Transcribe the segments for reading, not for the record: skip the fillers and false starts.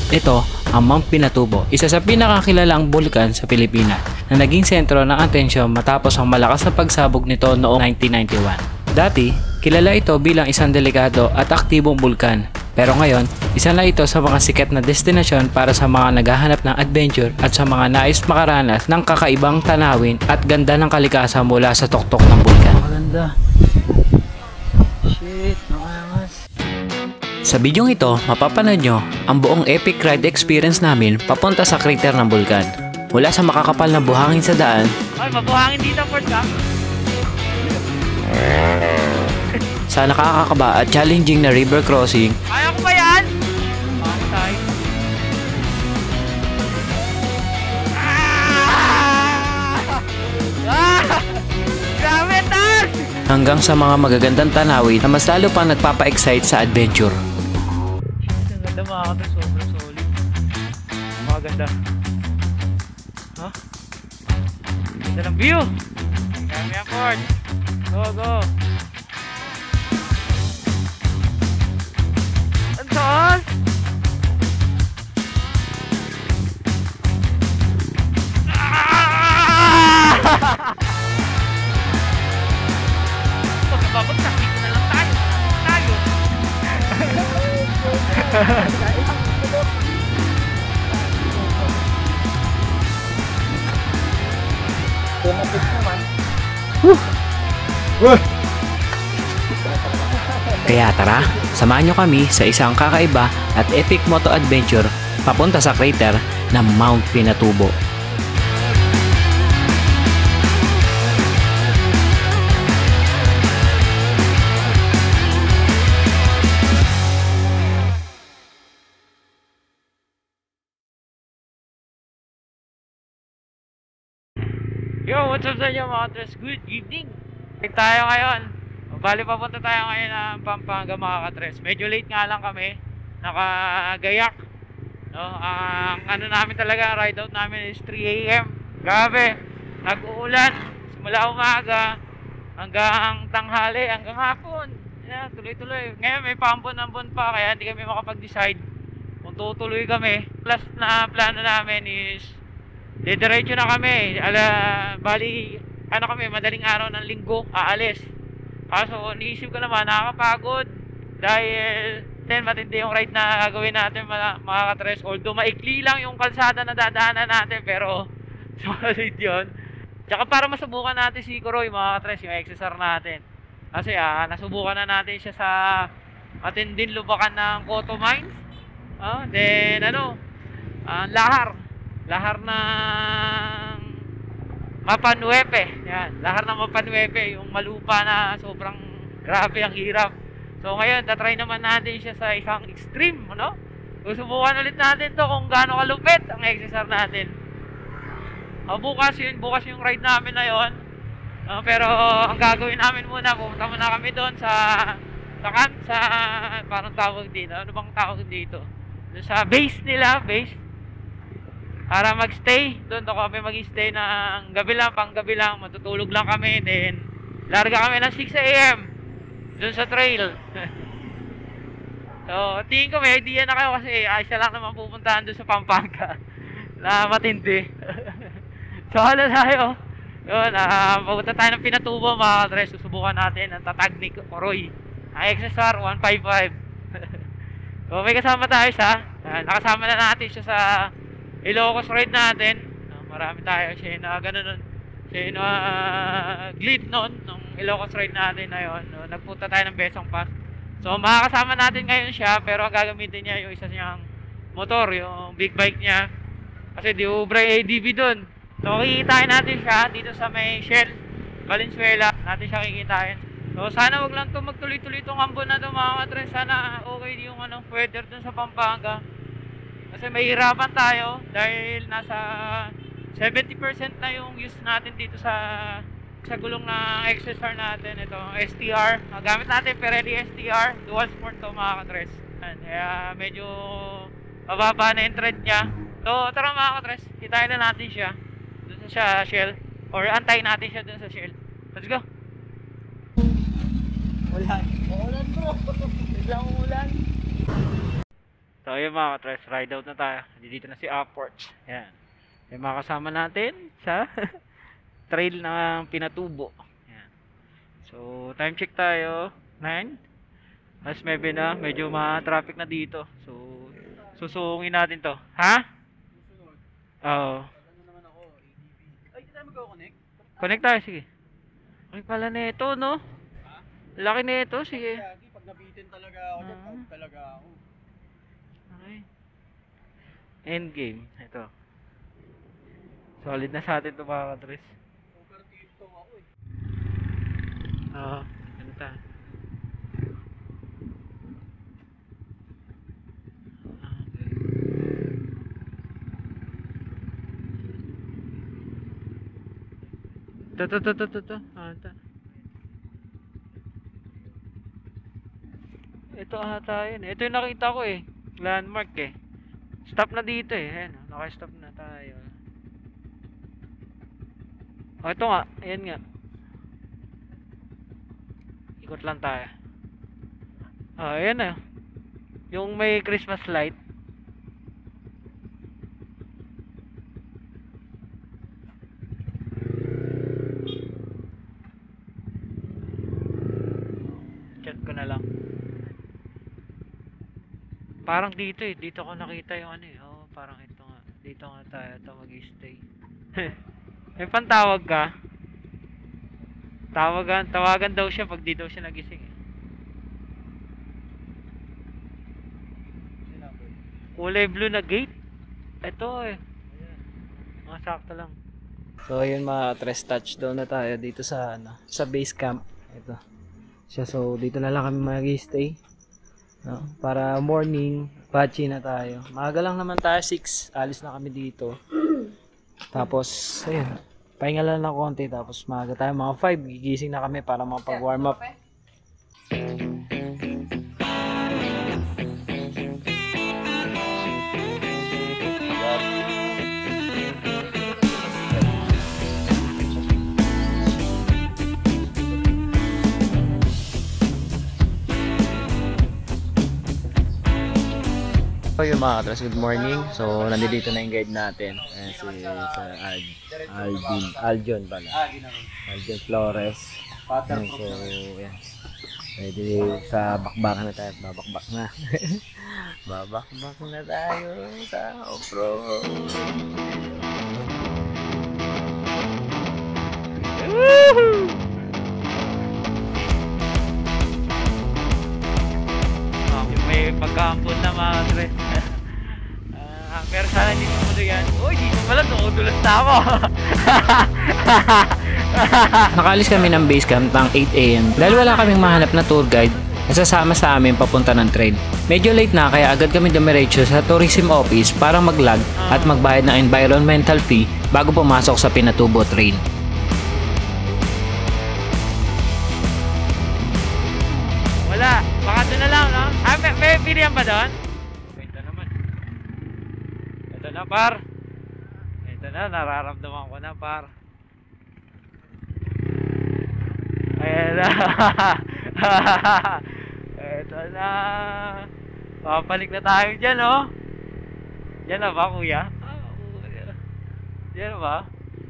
Ito ang Mount Pinatubo, isa sa pinakakilalang bulkan sa Pilipinas na naging sentro ng atensyon matapos ang malakas na pagsabog nito noong 1991. Dati, kilala ito bilang isang delikado at aktibong bulkan. Pero ngayon, isa na ito sa mga sikat na destinasyon para sa mga naghahanap ng adventure at sa mga nais makaranas ng kakaibang tanawin at ganda ng kalikasan mula sa tuktok ng bulkan. Maganda. Shit, nakangas. Sa bidyong ito, mapapanood nyo ang buong epic ride experience namin papunta sa crater ng bulkan. Mula sa makakapal na buhangin sa daan. Ay, mabuhangin dito, Ford ka? Sa nakakakaba at challenging na river crossing. Kaya ko ba yan? Pantay. Grabe, Tars! Hanggang sa mga magagandang tanawin na mas lalo pang nagpapa-excite sa adventure. Ang ganda mga ka, sobrang solid. Maganda. Huh? Ganda ng view! Kaya yan, Ford. Go, go! Ang taas! Pagkababagsak, dito na lang tayo. Tumatik naman. Kaya tara, samahan nyo kami sa isang kakaiba at epic moto adventure papunta sa crater ng Mount Pinatubo. Yo, what's up sa inyo mga Katres? Good evening! Tayo ngayon. Bali papunta tayo ngayon ng Pampanga mga Katres. Medyo late nga lang kami. Nakagayak. No? Ang ano namin talaga, ride out namin is 3 AM. Grabe. Nag-uulan. Simula umaga hanggang tanghali, hanggang hapon. Yeah, tuloy-tuloy. Ngayon may paambon-ambon pa kaya hindi kami makapag-decide kung tutuloy kami. Last na plano namin is diretso na kami. Bali, ano kami, madaling araw ng linggo, aalis. Kaso, niisip ko naman, nakakapagod. Dahil, matindi yung ride na gagawin natin mga Katres. Although, maikli lang yung kalsada na dadaanan natin, pero, solid yun. Tsaka para masubukan natin si Kuroy, mga Katres, yung XSR natin. Kasi, nasubukan na natin siya sa matinding lubakan ng Coto Mines. Then, Lahar ng Mapanuepe. Yan, lahar ng Mapanuepe, yung malupa na sobrang grabe ang hirap. So ngayon, tatry naman natin siya sa isang extreme, no? Susubukan ulit natin to kung gaano kalupit ang XSR natin. Bukas yung ride namin na yon. Pero ang gagawin namin muna, pumunta muna kami doon sa parang tawag dito. Ano bang tawag dito? Sa base nila, para magstay. Doon kami mag-stay ng gabi lang, pang gabi lang. Matutulog lang kami. Then, larga kami ng 6 AM doon sa trail. So, tingin ko may idea na kayo kasi isa lang naman pupuntahan doon sa Pampanga na matindi. So, ano tayo? Yun, pupunta tayo ng Pinatubo mga Katres. Susubukan natin ang tatag ni Kuroy. Ang XSR 155. So, may kasama tayo siya. Nakasama na natin siya sa Ilocos ride natin. Marami tayo. Siya na gano'n nun. Siya na glid nun nung Ilocos ride natin na yun. Nagpunta tayo ng Besang Pass. So makakasama natin ngayon siya, pero ang gagamitin niya yung isa niyang motor, yung big bike niya. Kasi di ubra ADV dun. So kikitain natin siya dito sa may Shell Valenzuela. Natin siya kikitain. So sana wag lang to magtuloy-tuloy itong ambon na ito mga Katres. Sana okay yung weather dun sa Pampanga. Kasi mahihirapan tayo dahil nasa 70% na yung use natin dito sa gulong ng XSR natin. Ito, STR. Gamit natin Pirelli STR. Dual sport to mga Katres. Kaya medyo mababa na yung trend niya. So tara mga Katres, kitain na natin siya dun sa Shell. Or antayin natin siya dun sa Shell. Let's go! Ulan bro. Biglang umulan. So ayun mga ka-tres, ride out na tayo. Dito na si Upwards. Yan. Yung mga kasama natin sa trail ng Pinatubo. Yan. So time check tayo. 9. Mas maybe na, medyo ma-traffic na dito. So susungin natin to. Ha? Oo. Ay, hindi tayo mag-connect? Connect tayo, sige. Ay pala nito, no? Laki nito, sige. Pag nabitin talaga ako, out talaga ako. Okay. Endgame. Ito. Solid na sa atin ito mga ka-tres. Super dito ako eh. Oo. Ano ta? Ito. Ah, ito. Ito ata yun. Ito yung nakita ko eh. Landmark eh. Stop na dito eh. Ayan, naka-stop na tayo. Oh, ito nga. Ayan nga. Ikot lang tayo. Oh, ayan na. Yung may Christmas light. Chat ko na lang. Parang dito eh. Dito ko nakita yung ano eh. Oh, parang ito nga. Dito nga tayo. Ito mag-stay. May pantawag ka? Tawagan daw siya pag di daw siya nagising eh. Kulay blue na gate. Ito eh. Mga sakto lang. So ayun mga tres, touchdown na tayo dito sa sa base camp. Ito. So dito na lang kami mag-stay. No? Para morning, patchy na tayo. Maaga lang naman tayo, 6. Alis na kami dito. Tapos ayun, pahinga lang ng konti. Tapos maaga tayo, mga 5. Gigising na kami para makapag-warm up. So yun mga katras, good morning. So nandito na yung guide natin. Ayan si Aljon pala. Aljon Flores. Ayan, so yan. Ready sa bakbakan na tayo. Babakbak na. Babakbak na tayo sa off-road. Woohoo! May pagkaampon na mga tres. Pero sana hindi mo yan. Uy, dito pala tumutulos na ako. Nakaalis kami ng base camp ng 8 AM dahil wala kaming mahanap na tour guide na sasama sa amin papunta ng trail. Medyo late na kaya agad kami dumiretso sa tourism office para mag-log at magbayad ng environmental fee bago pumasok sa Pinatubo Trail. Wala, baka doon na lang, no? May pilihan ba doon? Ito naman. Ito na, par. Ito na, nararamdaman ko na, par. Ayan na. Ito na. Papalik na tayo dyan, oh. Diyan na ba, kuya? Diyan na ba?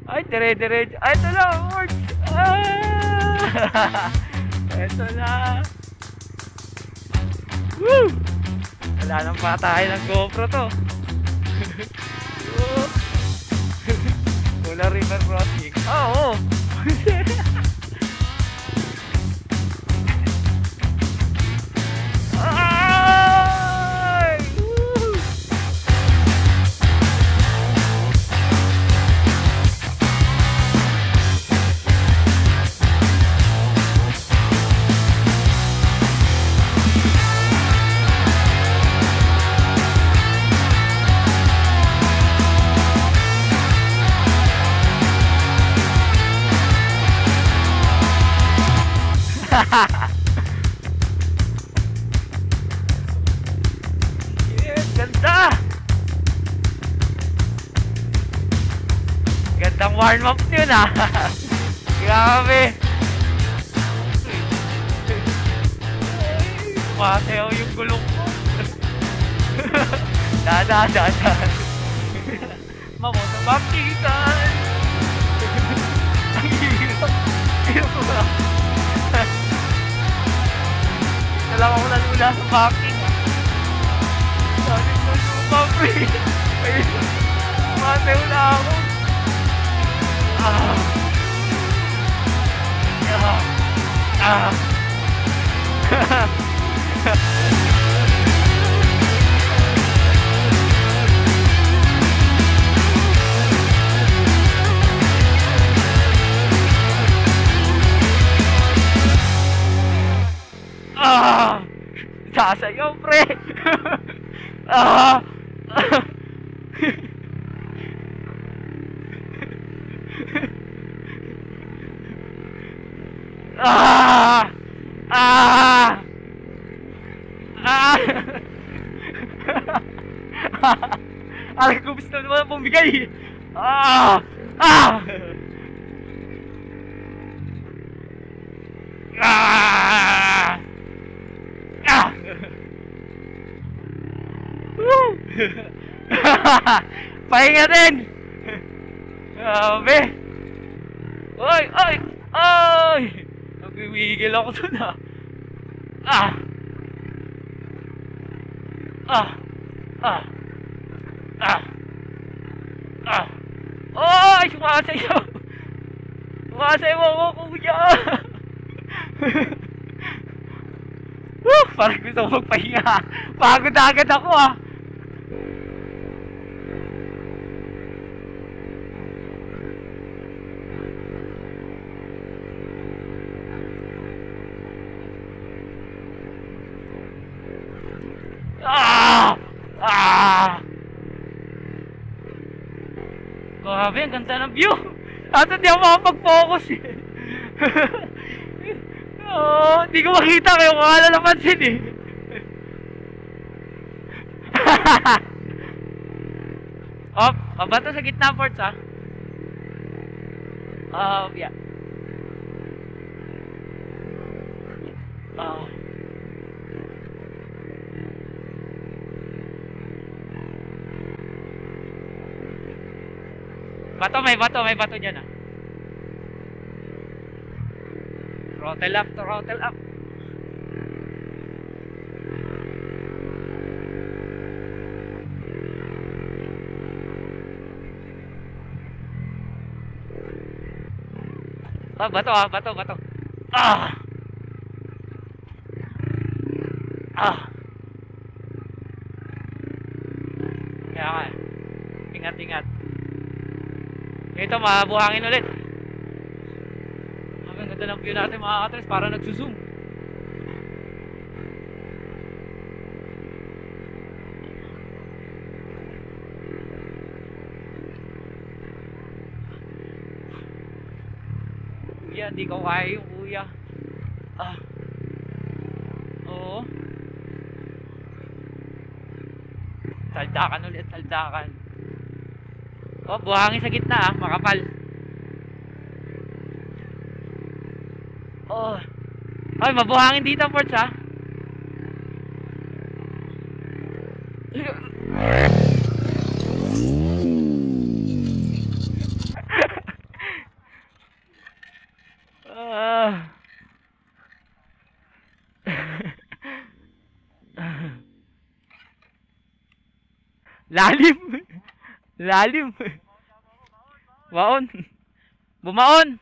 Ay, dire-dire. Ay, ito na, Lord. Ito na. Woo! Wala nang patay ng GoPro to. Wala river crossing. Oo. Ay! Woo! Yes, ganda! Gandang warm up yun ah! Grabe! Masayaw yung gulong ko! Dahan. Mamoto baptisan. Ang hirap. Hirap ko ba? Alam ako nalula sa backing ah. Sabi ko lupa pre. Ayun. Matew na ako. Sasayaw pre. Alam ko gusto naman bumigay. Pahinga din. Grabe. Oy. Nagwiwigil ako dun ah. Oy, sumasayaw. Sumasayaw ako kuya. Parang gusto ko magpahinga. Pagod na agad ako ah. Grabe, ang ganda ng view. At hindi ako makapag-focus eh. Hindi ko makita kayo kung wala napansin eh. Bato sa gitna ports ah. Yeah. May bato dyan ah. Throttle up. Bato. Kaya ka, ingat. Ito, mabuhangin ulit. Ang ganda ng view natin mga katres, para nagsusum. Kuya, hindi ko kaya yung kuya. Oo. Saldakan ulit. Buhangin sa gitna ah, makapal. Ay, mabuhangin dito, ports ah. Lalim. Bumaon.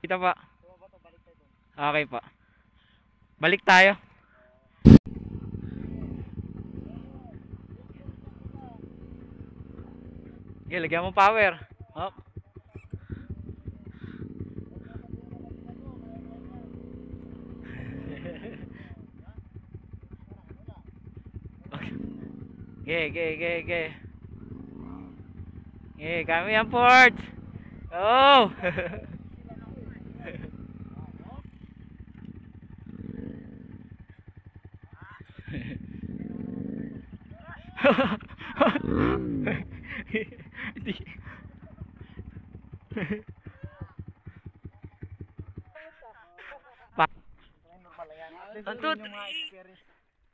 Kita pa. Okay pa. Balik tayo. Okay, lagyan mo power. Hop. Okay. Kami ang port. Oh.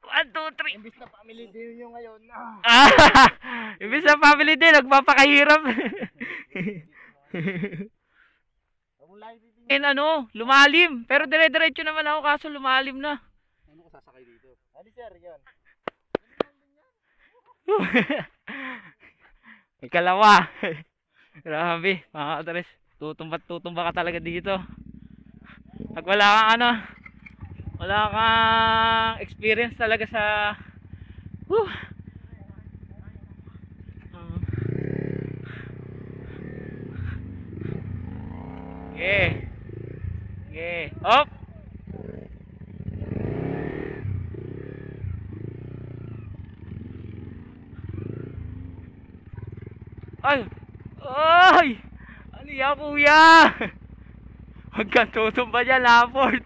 1, 2, 3. Imbis na family din yung ngayon. Imbis na family din, nagpapakahirap. Lumalim. Pero dire-diretso naman ako kaso lumalim na. Ano ko sasakay dito? Ano sir, yan. Ikalawa. Grabe, mga katres. Tutumba ka talaga dito. Pag wala kang wala kang experience talaga sa Hop. Ay! Ano yan, kuya? Huwag kang tutumba dyan, Laport.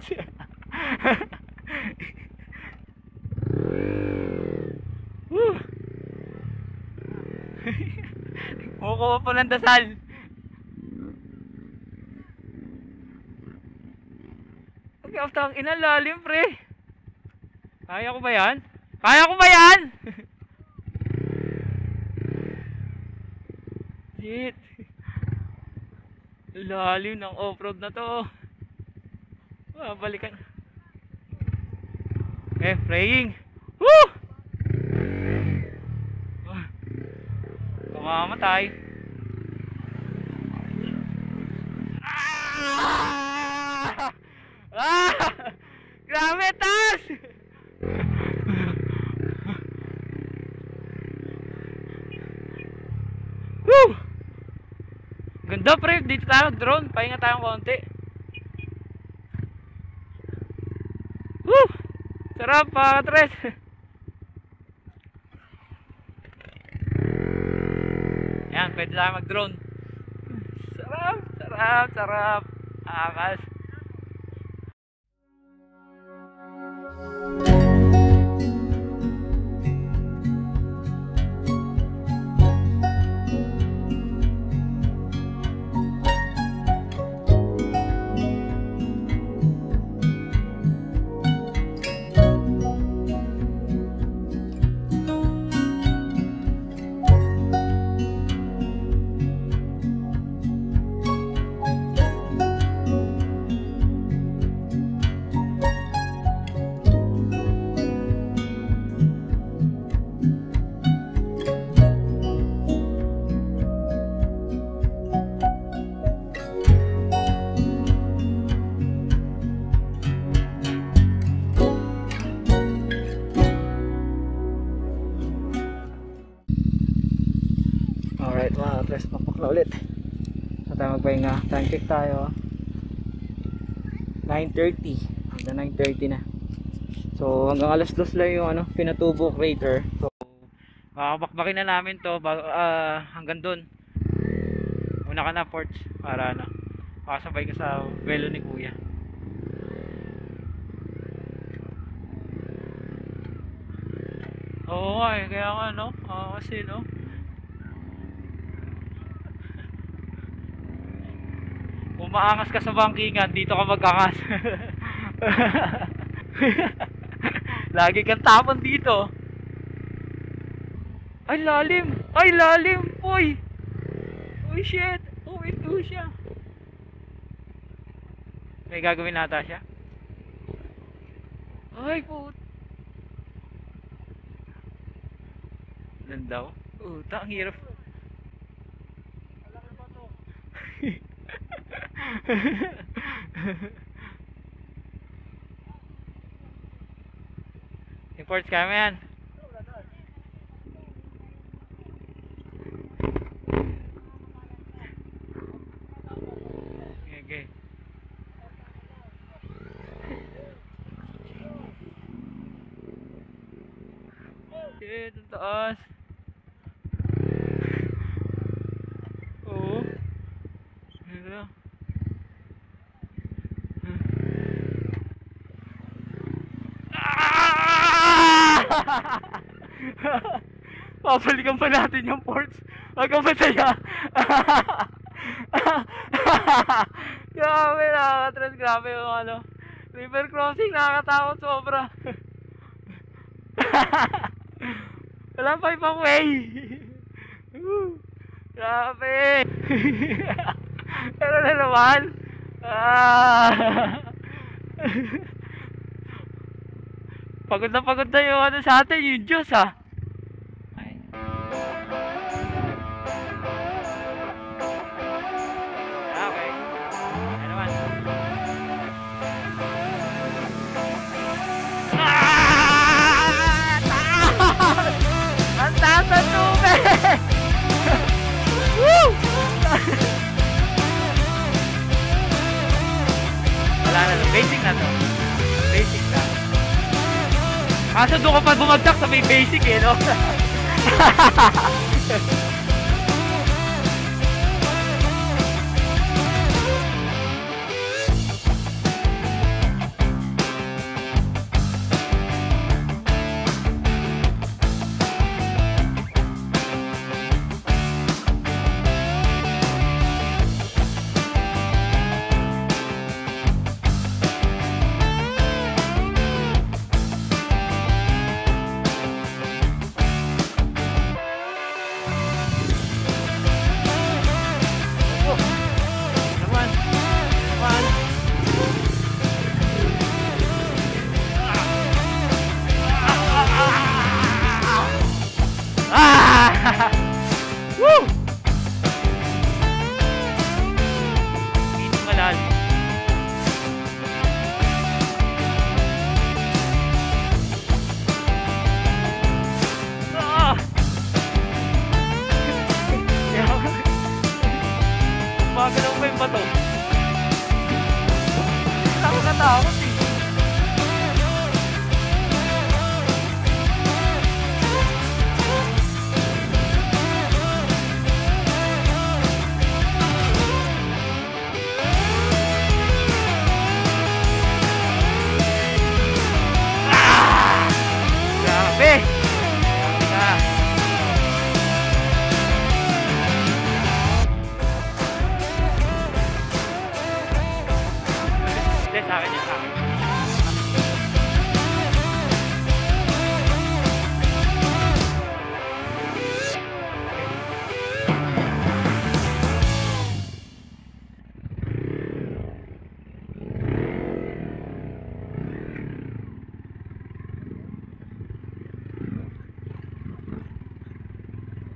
Mukha pa ng dasal. Ang inalalim, pre. Kaya ko ba yan? Shit. Lalim ng off-road na to. Balikan. Praying. Woo! Kamamatay. Grabe, taas! Woo! Ganda, pre, dito tayo drone, pahinga tayong konti. Woo! Sarap, pakatres. Yan, pwede tayo mag drone. Sarap. Akas. Alright mga tres, papak na ulit. So tayo magpahinga. Time check tayo 9:30 hanggang 9:30 na. So hanggang alas 2 lang yung Pinatubo crater. So bakbakin na namin to hanggang dun. Una ka na ports para makasabay ka sa velo ni kuya. Oo nga kaya nga kasi kung maangas ka sa bangkingan, dito ka mag-angas. Lagi kang tapon dito. Ay lalim! Uy! Uy shit! Ito siya. May gagawin nata siya. Ay put. Landaw. Ang hirap. Imports kami yan. Okay. Shit, ang taas. Oo. Ito. Papalikan pa natin yung ports. Wag kang masaya. Grabe, nakakatres. Grabe yung river crossing, nakakatakot sobra. Wala pa ibang way. Grabe. Pero na naman. Pagod na yung ano sa atin, yung Diyos ah. Okay. Ano naman? Ang taas ng tubig! Woo! Wala na, basic na to. Basic na. Kaso doon ka pa bumagsak sa may basic eh, no? Woo! Hindi malalim. Magalaw pa yung bato. Nakakatakot eh. Sa akin yun, sa akin.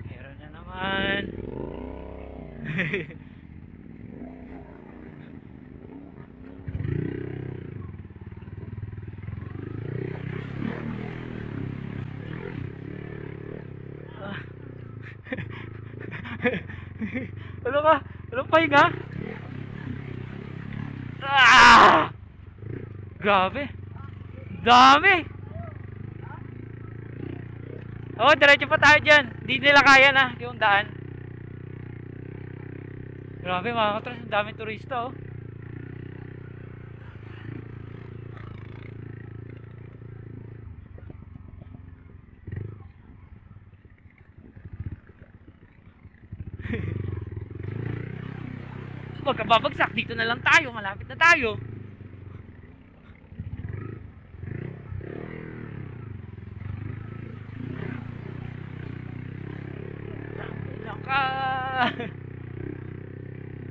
Meron na naman. Ano ka? Anong pahinga? Ah! Grabe. Dami. Oo, diretso pa tayo dyan. Hindi nila kaya na yung daan. Grabe mga katras, ang daming turista oh. Huwag ka babagsak, dito na lang tayo, malapit na tayo. Lang ka.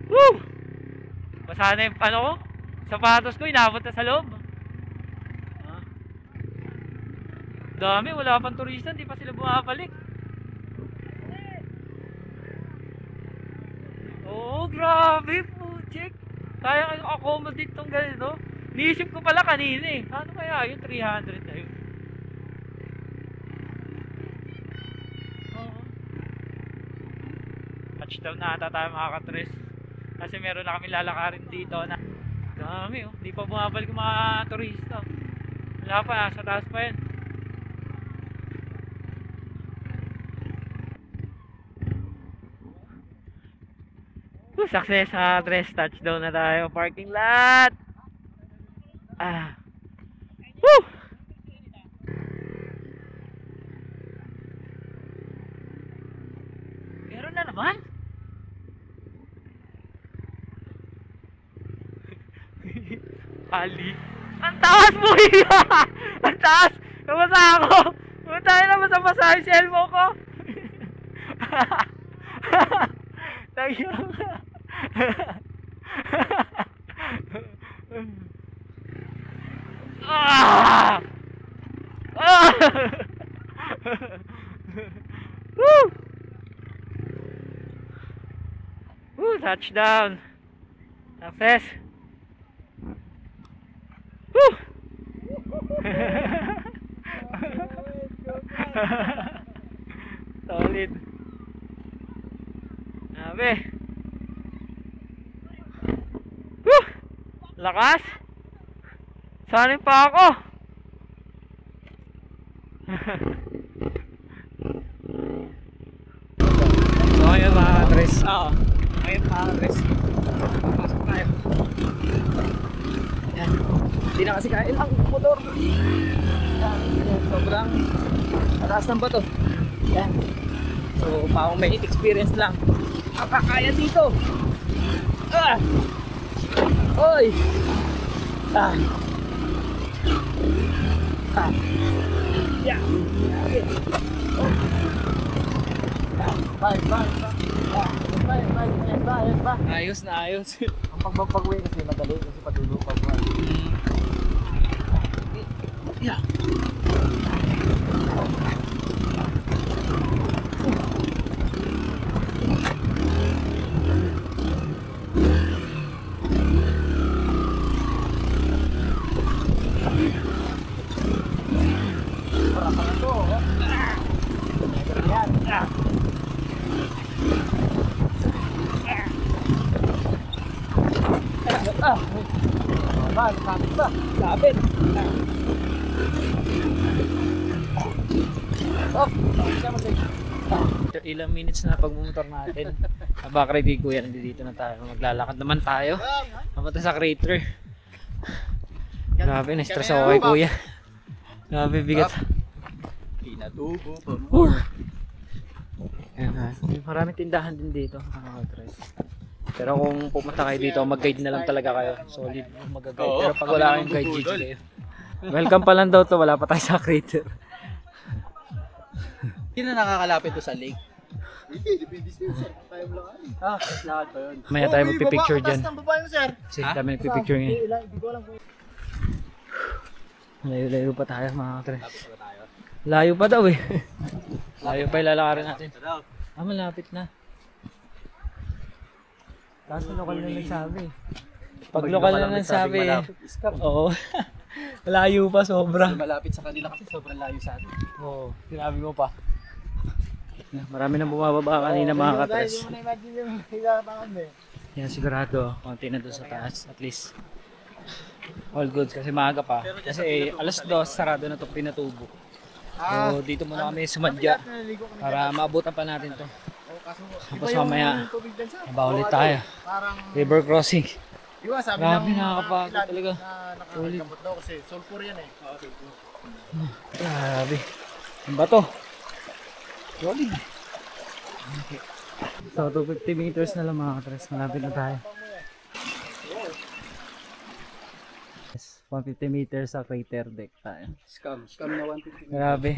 Woo! Basa na yung ano ko, sapatos ko, inabot na sa loob. Dami, wala pang turista, hindi pa sila bumabalik. Oh, grabe po, check. Kaya kayong accommodate tong ganito. Niisip ko pala kanina eh. Paano kaya yun? 300 na yun. Touchdown na ata tayo mga katres. Kasi meron na kami lalakarin dito na. Dami oh. Di pa bumabalik yung mga turista. Wala pa, sa taas pa yan. Success sa tres, touchdown na tayo, parking lot. Woo! Meron na naman. Ali. Ang taas mo. Ang taas. Nabasa ako. basa-basa yung cellphone ko. Tagyo. Ah! Ah! Woo! Woo, touchdown. Success. Woo! Solid. Sabi. Woo! Lakas. Sanin pa ako. So ngayon mga ka-tres. Oo. Ngayon mga ka-tres. Pasok tayo. Yan. Hindi na kasi kain ang motor. Yan. Sobrang mataas ng bato. Yan. So paong may experience lang. Kapakaya dito. Ah! Oy! Ah! Ah! Yeah! Ayos na ayos. Ang pag-uwi kasi madali kasi patulog pag-uwi. Yeah. Sabit ba? Sabit. Oh, Ilang minutes na pagmumotor natin. Abak ready kuya, nandito na tayo. Maglalakad naman tayo. Papunta sa crater. Grabe, na-stress ako kay kuya. Grabe, bigat. Pinatubo pa mo. Maraming tindahan din dito. Pero kung pumunta kayo dito, mag-guide na lang talaga kayo. Solid mag-guide. Pero pag wala kayong guide, GG kayo. Welcome pa lang daw to, wala pa tayo sa crater. Hindi na nakakalapit to sa lake. Depende sir. Tayo lang. Lakad pa yun. Maya tayo magpipicture dyan. Baba, baba yun sir. Kasi dami nagpipicture ngayon. Hindi ko alam kung... Layo-layo pa tayo mga tres. Layo pa daw eh. Layo pa ilalakarin natin. Malapit na. Kaso lokal na nagsabi. Pag lokal na nagsabi, oo. Layo pa sobra. Malapit sa kanila kasi sobrang layo sa atin. Oo, sinabi mo pa. Marami nang bumababa kanina mga katres. Hindi mo na-imagine yung hilapangan mo eh. Yan sigurado, konti na doon sa taas at least. All goods kasi maaga pa. Kasi alas 2 sarado na 'tong Pinatubo. So dito muna kami sumadya para maabutan pa natin 'to. Tapos mamaya ulit tayo. River crossing. Iwa sabi Grabe, ng nakakapagod talaga. nakakagambot daw kasi sulfur yan eh. Oo, sulfur. Grabe. Ang bato. Solid. Okay. So 250 meters na lang mga katres. Malapit na tayo. 150 meters sa crater deck tayo. Scam na 150. Grabe.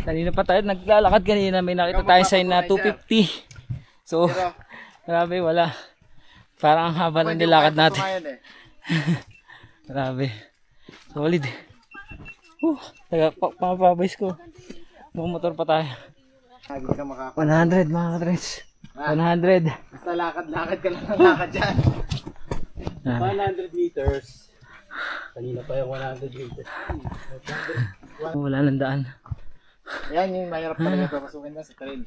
Kanina pa tayo naglalakad kanina. May nakita tayong sign na 250. So, grabe wala. Parang ang haba ng nilakad natin. Grabe. Solid. Pamapabays ko. Mumotor pa tayo. 100 mga katres. 100. Basta lakad-lakad ka lang ng lakad dyan. 100 meters. Kanina pa yung 100 meters. Wala nang daan. Yan yung mahirap talaga papasukin na sa trail.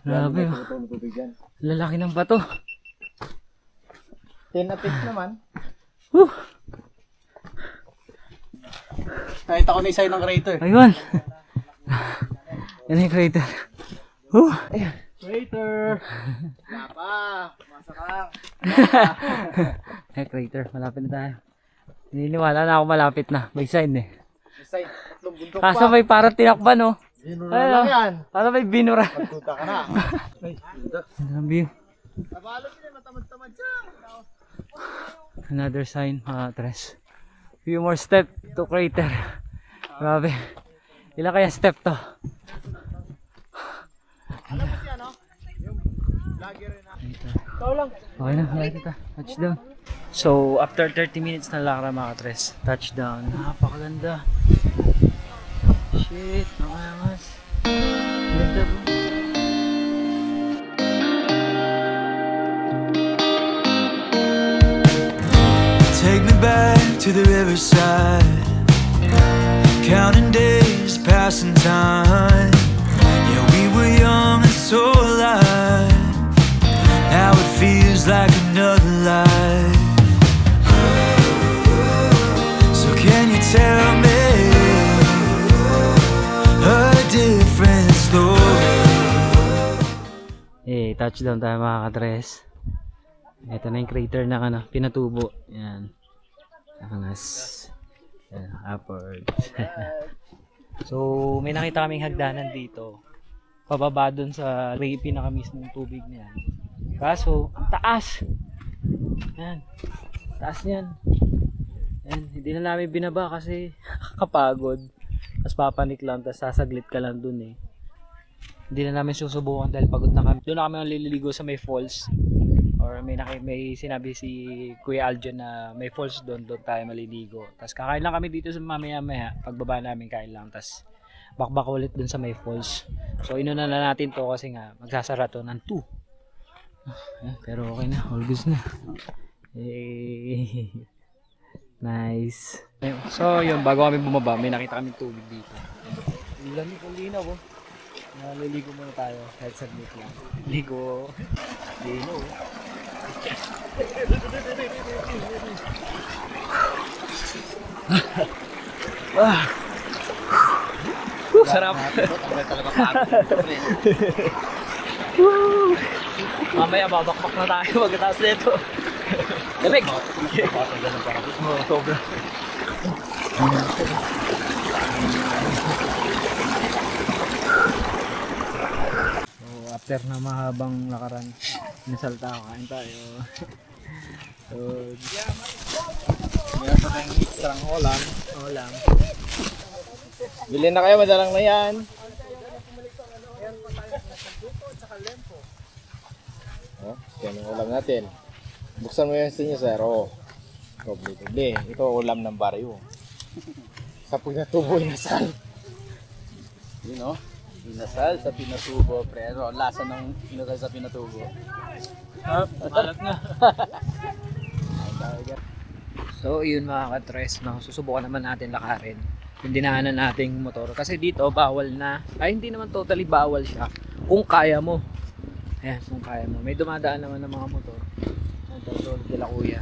Grabe. Lalaki ng bato. 10 na feet naman. Woo! Nakita ko na isa ng crater. Ayun. Yan yung crater. Ayan. Crater! Napa! Masa ka lang. Ay, crater. Malapit na tayo. Naniniwala na ako malapit na. May sign eh. Isa, tatlong bundok Kaso pa. may parang tinakban oh. Binura lang yan. Kaso may binura. Pagtuta ka na. Ang view. Nabalo sila, matamad-tamad siya. Another sign, mga tres. Few more step to crater. Grabe. Ilan kaya step to? Alam mo siya, no? Yung vlogger rin na. Ikaw lang. Okay na, wala kita. Touchdown. So, after 30 minutes na lakra mga katres, touchdown. Napakaganda. Shit, nakayangas. Ganda bro. Take me back to the riverside, counting days, passing time. Yeah, we were young and so alive. Now it feels like another life. So can you tell me a different story? Eh, touchdown tayo mga katres. Ito na yung crater na ano, pinatubo. Yan. Angas. Yan, upward. So, may nakita kaming hagdanan dito. Pababa dun sa pinaka mismong tubig na yan. Kaso, ang taas. Yan. Taas niyan. Yan. Hindi na namin binaba kasi kapagod. Tapos papanik lang, tapos sasaglit ka lang dun eh. Hindi na namin susubukan dahil pagod na kami. Doon na kami lililigo sa may falls. Or may sinabi si Kuya Aljon na may falls doon tayo maliligo. Tapos kakain lang kami dito sa mamaya-maya. Pagbaba namin kain lang. Tapos bakbak ulit doon sa may falls. So inuna na natin to kasi nga magsasara to ng 2. Pero okay na, all goods na. Nice. So yun, bago kami bumaba, may nakita kami tubig dito. Lamig ang linaw oh. Naliligo muna tayo kahit saglit lang. Ligo. Lino. Sarap. Mamaya babakbak na tayo pagkatapos nito. Lamig. Sobra. After na mahabang lakaran, nasalta ako, kain tayo. So, meron pa tayong extrang ulam. Bilhin na kayo, madalang na yan. Oh, yan yung ulam natin. Buksan mo yan sa inyo, sir. Oh, doble. Ito ulam ng baryo. Sa pinatubo, inasal. Yun, oh. Inasal sa pinatubo, pre. Ano, lasa ng inasal sa pinatubo. Malat na. So yun mga katres, no? Susubukan naman natin lakarin yung dinaanan nating motor. Kasi dito bawal na, ay hindi naman totally bawal siya kung kaya mo. Ayan, kung kaya mo. May dumadaan naman ng mga motor. Ito nila kuya.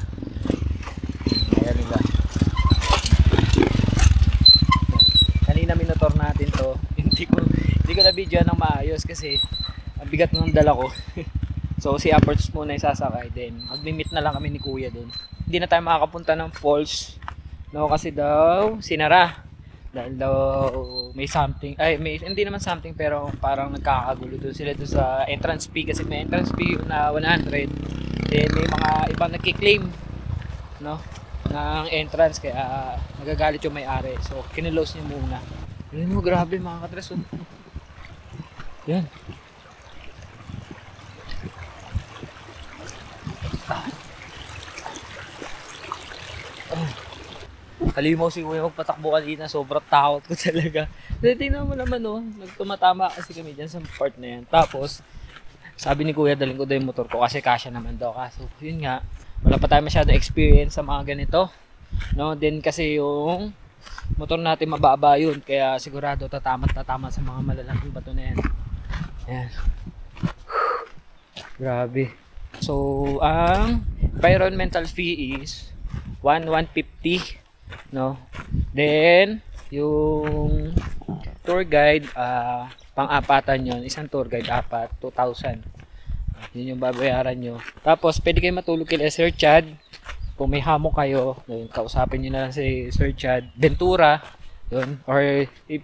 Ayan nila. Kanina minotor natin to. Hindi ko na video ng maayos kasi ang bigat ng dala ko. So si Aperts muna yung sasakay, then magmi-meet na lang kami ni kuya dun. Hindi na tayo makakapunta ng falls, no, kasi daw sinara dahil daw may something, hindi naman something pero parang nagkakagulo doon sila doon sa entrance fee kasi may entrance fee na 100, then may mga ibang nagki-claim, no, ng entrance kaya nagagalit yung may-ari, so kinilos niya muna. Ayun mo, grabe mga katres. Yan. Halimaw si kuya magpatakbo kanina, sobrang takot ko talaga. Tingnan mo naman oh, nagtumatama kasi kami dyan sa part na yan. Tapos, sabi ni kuya daling ko daw yung motor ko kasi kasya naman daw. Kaso, yun nga, wala pa tayo masyadong experience sa mga ganito. No, then kasi yung motor natin mababa yun, kaya sigurado tatama sa mga malalaking bato na yan. Ayan. Grabe. So, ang environmental fee is 150, no? Then, yung tour guide, pang-apatan yun. Isang tour guide, 2,000. Yun yung babayaran nyo. Tapos, pwede kayo matulog kay Sir Chad. Kung may hamok kayo, yun, kausapin nyo na lang si Sir Chad Ventura. Yun. Or,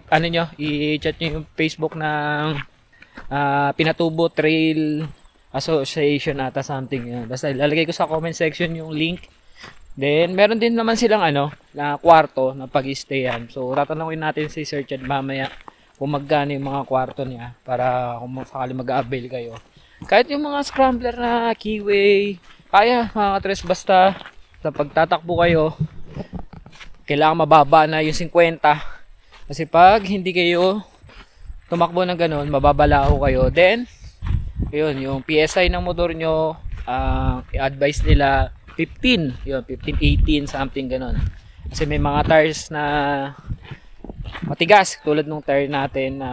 ano nyo, i-chat nyo yung Facebook ng Pinatubo Trail Association ata something. Yun. Basta ilalagay ko sa comment section yung link Then, meron din naman silang na kwarto na pag-stayan. So, tatanungin natin si Sir Chad mamaya kung magkano yung mga kwarto niya para kung sakali mag-avail kayo. Kahit yung mga scrambler na keyway, kaya mga katres, basta sa pagtatakbo kayo, kailangan mababa na yung 50. Kasi pag hindi kayo tumakbo ng ganun, mababalaho kayo. Then, yun, yung PSI ng motor nyo, i-advise nila 15, yun, 15, 18, something ganun. Kasi may mga tires na matigas, tulad nung tire natin na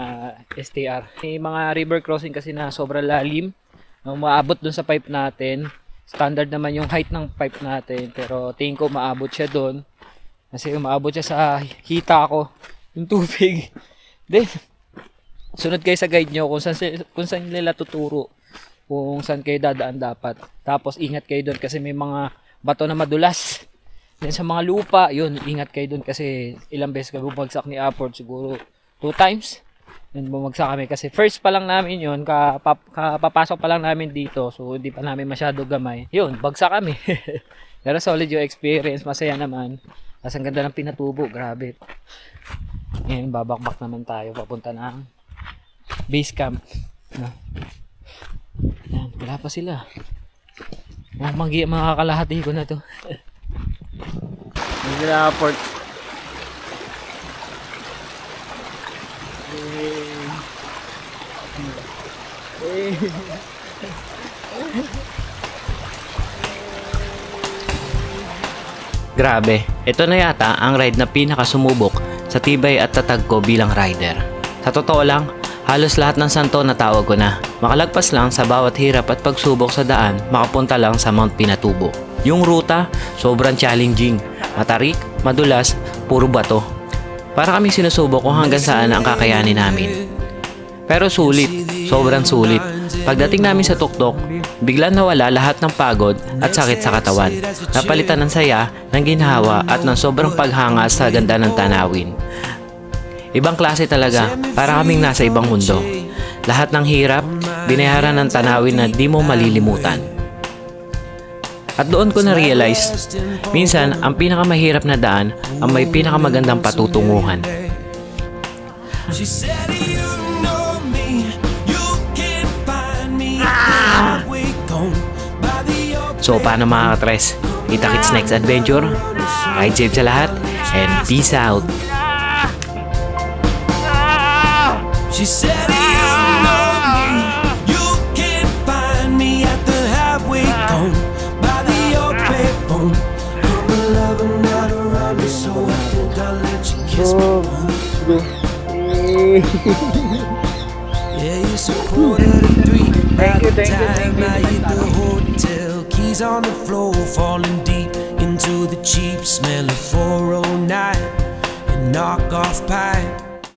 STR. May mga river crossing kasi na sobrang lalim, maabot dun sa pipe natin. Standard naman yung height ng pipe natin, pero tingin ko maabot siya dun. Kasi maabot siya sa hita ko, yung tubig. Then, sunod kayo sa guide nyo kung saan nila tuturo, kung saan kayo dadaan dapat. Tapos ingat kayo doon kasi may mga bato na madulas. Then sa mga lupa, yun, ingat kayo doon kasi ilang beses kami bumagsak ni Upward, siguro 2 times. Then bumagsak kami kasi first pa lang namin yun, kapapasok pa lang namin dito, so hindi pa namin masyado gamay. Yun, bagsak kami. Pero solid yung experience, masaya naman. Tapos ang ganda ng pinatubo, grabe. Ngayon, babakbak naman tayo papunta ng base camp. Yan, wala pa sila. Mga kalahati ko na to. Hindi na port. Grabe, ito na yata ang ride na pinakasumubok sa tibay at tatag ko bilang rider. Sa totoo lang, halos lahat ng santo na tawag ko na. Makalagpas lang sa bawat hirap at pagsubok sa daan, makapunta lang sa Mount Pinatubo. Yung ruta, sobrang challenging. Matarik, madulas, puro bato. Para kami sinusubok kung hanggang saan ang kakayanin namin. Pero sulit, sobrang sulit. Pagdating namin sa tuktok, biglang nawala lahat ng pagod at sakit sa katawan. Napalitan ng saya, ng ginhawa at ng sobrang paghanga sa ganda ng tanawin. Ibang klase talaga, para kaming nasa ibang mundo. Lahat ng hirap, binayaran ng tanawin na di mo malilimutan. At doon ko na-realize, minsan ang pinakamahirap na daan ang may pinakamagandang patutunguhan. So paano mga katres? Kita-kits next adventure. Ride safe sa lahat and peace out. She said, you know me, you can find me at the halfway point by the old payphone. I'm a lover, not a robber, so I think I'll let you kiss me. Yeah, it's a 2:45 by the time I hit the hotel. Keys on the floor, falling deep into the cheap smell of 409 and knockoff pie.